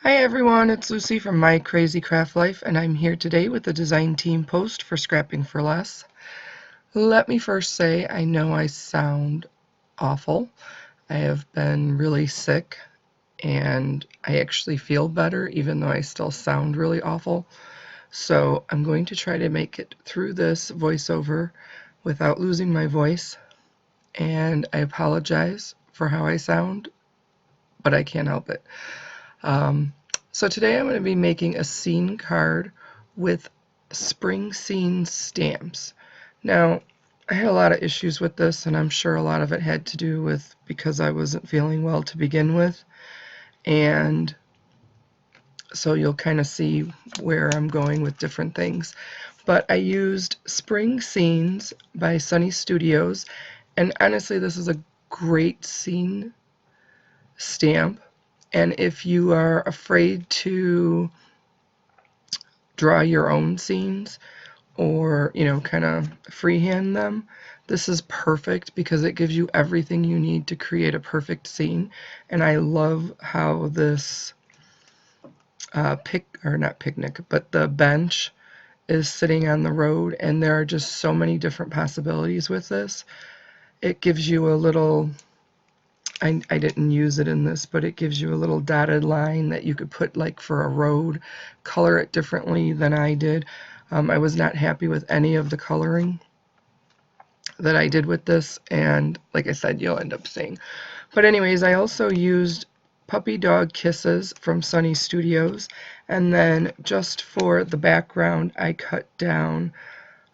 Hi everyone, it's Lucy from My Crazy Craft Life, and I'm here today with the design team post for Scrapping for Less. Let me first say I know I sound awful. I have been really sick, and I actually feel better even though I still sound really awful. So I'm going to try to make it through this voiceover without losing my voice, and I apologize for how I sound, but I can't help it. Um, so today I'm going to be making a scene card with spring scene stamps. Now, I had a lot of issues with this, and I'm sure a lot of it had to do with because I wasn't feeling well to begin with. And so you'll kind of see where I'm going with different things. But I used Spring Scenes by Sunny Studios, and honestly, this is a great scene stamp. And if you are afraid to draw your own scenes or, kind of freehand them, this is perfect because it gives you everything you need to create a perfect scene. And I love how this not picnic, but the bench is sitting on the road, and there are just so many different possibilities with this. It gives you a little, I didn't use it in this, but it gives you a little dotted line that you could put like for a road, color it differently than I did. I was not happy with any of the coloring that I did with this, and like I said, you'll end up seeing. But anyways, I also used Puppy Dog Kisses from Sunny Studios, and then just for the background, I cut down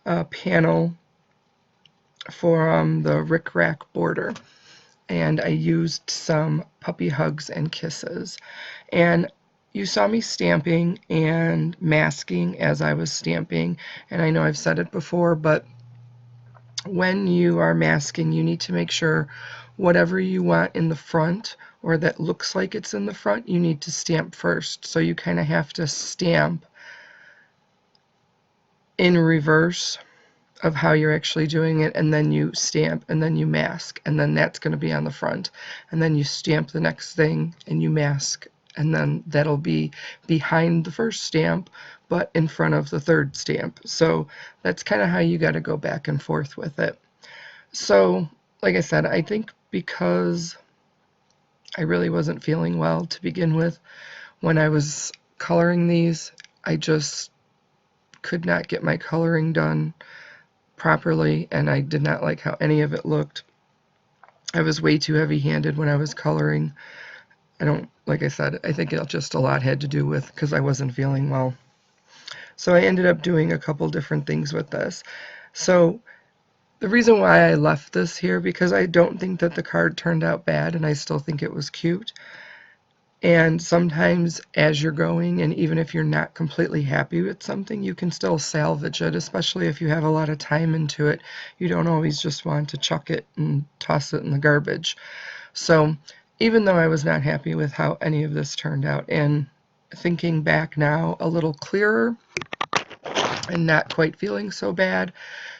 a panel for the Rick Rack border, and I used some puppy hugs and kisses. And you saw me stamping and masking as I was stamping, and I know I've said it before, but when you are masking, you need to make sure whatever you want in the front or that looks like it's in the front, you need to stamp first. So you kind of have to stamp in reverse of how you're actually doing it, and then you stamp and then you mask, and then that's going to be on the front, and then you stamp the next thing and you mask, and then that'll be behind the first stamp but in front of the third stamp. So that's kind of how you got to go back and forth with it. So like I said, I think because I really wasn't feeling well to begin with when I was coloring these, I just could not get my coloring done properly, and I did not like how any of it looked. I was way too heavy-handed when I was coloring. Like I said, I think it just a lot had to do with because I wasn't feeling well. So I ended up doing a couple different things with this. So the reason why I left this here, because I don't think that the card turned out bad, and I still think it was cute. And sometimes as you're going, and even if you're not completely happy with something, you can still salvage it, especially if you have a lot of time into it. You don't always just want to chuck it and toss it in the garbage. So even though I was not happy with how any of this turned out, and thinking back now a little clearer and not quite feeling so bad,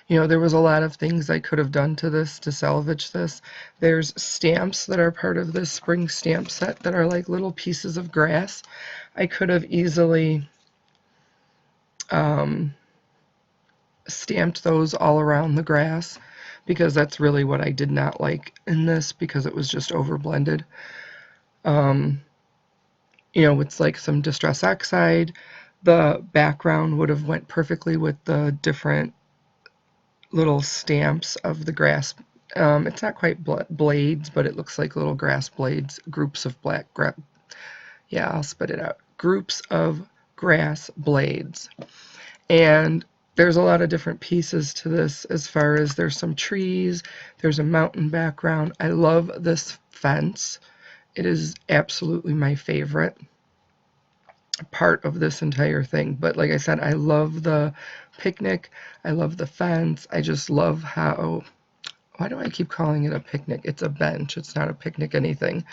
there was a lot of things I could have done to this to salvage this. There's stamps that are part of this spring stamp set that are like little pieces of grass. I could have easily um, stamped those all around the grass, because that's really what I did not like in this, because it was just over blended. Um, it's like some Distress Oxide. The background would have went perfectly with the different little stamps of the grass. It's not quite blades, but it looks like little grass blades, groups of yeah, I'll spit it out. Groups of grass blades. And there's a lot of different pieces to this, as far as there's some trees, there's a mountain background. I love this fence. It is absolutely my favorite part of this entire thing. But like I said, I love the picnic. I love the fence. I just love how, why do I keep calling it a picnic? It's a bench. It's not a picnic anything.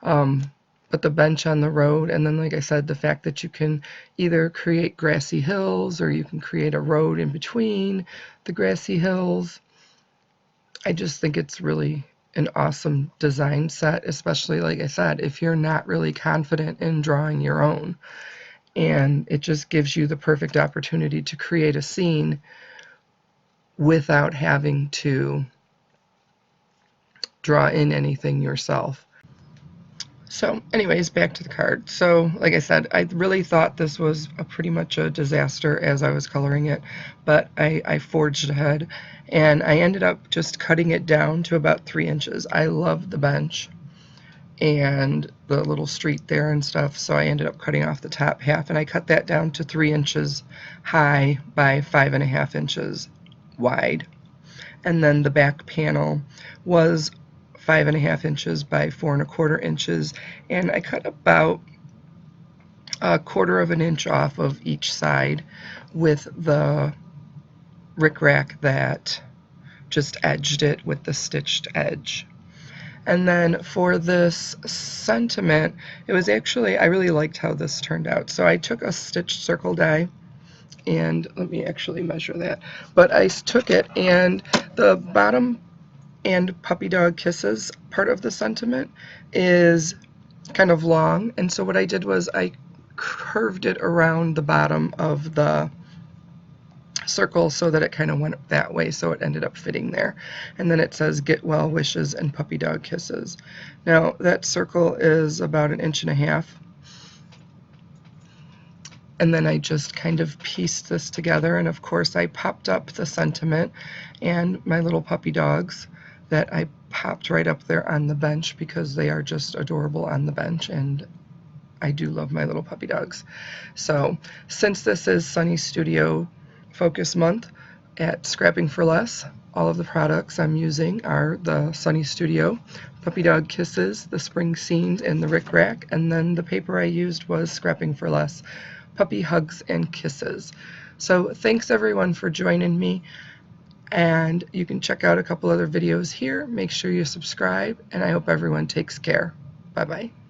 Um, but the bench on the road, and then like I said, the fact that you can either create grassy hills or you can create a road in between the grassy hills. I just think it's really an awesome design set, especially, like I said, if you're not really confident in drawing your own. And it just gives you the perfect opportunity to create a scene without having to draw in anything yourself. So anyways, back to the card. So like I said, I really thought this was pretty much a disaster as I was coloring it, but I forged ahead and I ended up just cutting it down to about 3 inches. I love the bench and the little street there and stuff, so I ended up cutting off the top half, and I cut that down to 3 inches high by 5.5 inches wide. And then the back panel was 5.5 inches by 4.25 inches, and I cut about 1/4 of an inch off of each side with the rickrack that just edged it with the stitched edge. And then for this sentiment, it was actually, I really liked how this turned out. So I took a stitched circle die, and let me actually measure that. But I took it, and the bottom and puppy dog kisses part of the sentiment is kind of long, and so what I did was I curved it around the bottom of the circle so that it kind of went that way, so it ended up fitting there. And then it says get well wishes and puppy dog kisses. Now that circle is about 1.5 inches, and then I just kind of pieced this together, and of course I popped up the sentiment and my little puppy dogs that I popped right up there on the bench because they are just adorable on the bench, and I do love my little puppy dogs. So since this is Sunny Studio Focus Month at Scrapping for Less, all of the products I'm using are the Sunny Studio Puppy Dog Kisses, the Spring Scenes, and the Rick Rack, and then the paper I used was Scrapping for Less Puppy Hugs and Kisses. So thanks everyone for joining me, and you can check out a couple other videos here. Make sure you subscribe, and I hope everyone takes care. Bye-bye.